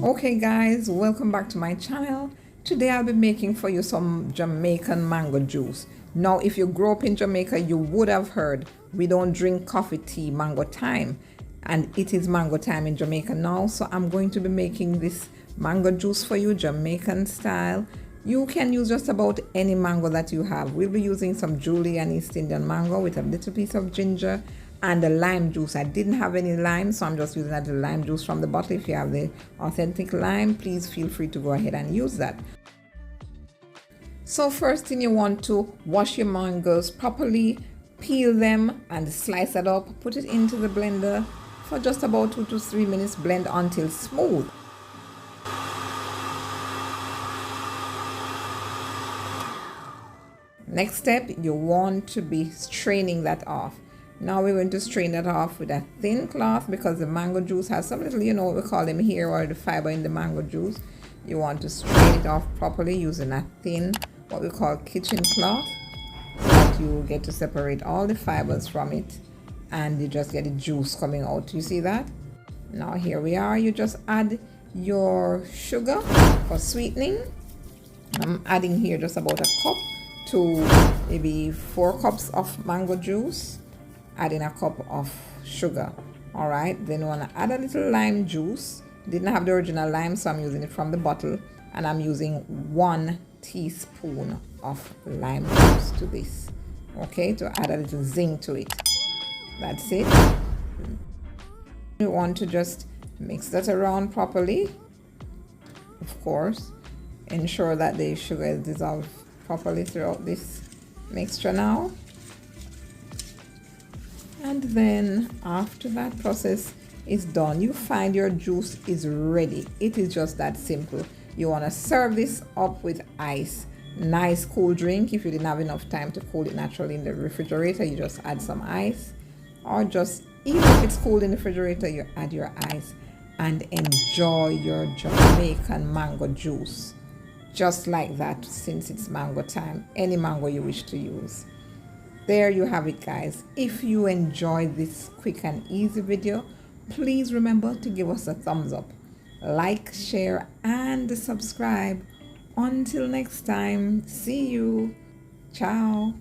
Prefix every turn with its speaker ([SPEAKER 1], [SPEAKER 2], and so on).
[SPEAKER 1] Okay guys, welcome back to my channel. Today I'll be making for you some Jamaican mango juice. Now if you grew up in Jamaica, you would have heard we don't drink coffee, tea, mango time, and it is mango time in Jamaica now. So I'm going to be making this mango juice for you, Jamaican style. You can use just about any mango that you have. We'll be using some Julian East Indian mango with a little piece of ginger and the lime juice. I didn't have any lime, so I'm just using the lime juice from the bottle. If you have the authentic lime, please feel free to go ahead and use that. So first thing, you want to wash your mangoes properly, peel them and slice it up, put it into the blender for just about 2 to 3 minutes, blend until smooth. Next step, you want to be straining that off. Now we're going to strain that off with a thin cloth because the mango juice has some little, what we call them here, or the fiber in the mango juice. You want to strain it off properly using a thin, what we call kitchen cloth, so that you get to separate all the fibers from it and you just get the juice coming out. You see that? Now here we are. You just add your sugar for sweetening. I'm adding here just about a cup to maybe 4 cups of mango juice. Adding a cup of sugar. All right, then you want to add a little lime juice. Didn't have the original lime, so I'm using it from the bottle, and I'm using 1 teaspoon of lime juice to this, okay, to add a little zing to it. That's it. You want to just mix that around properly. Of course, ensure that the sugar is dissolved properly throughout this mixture now. And then after that process is done, you find your juice is ready. It is just that simple. You want to serve this up with ice. Nice cool drink. If you didn't have enough time to cool it naturally in the refrigerator, you just add some ice, or just, even if it's cold in the refrigerator, you add your ice and enjoy your Jamaican mango juice. Just like that, since it's mango time, any mango you wish to use. There you have it, guys. If you enjoyed this quick and easy video, please remember to give us a thumbs up, like, share, and subscribe. Until next time, see you. Ciao.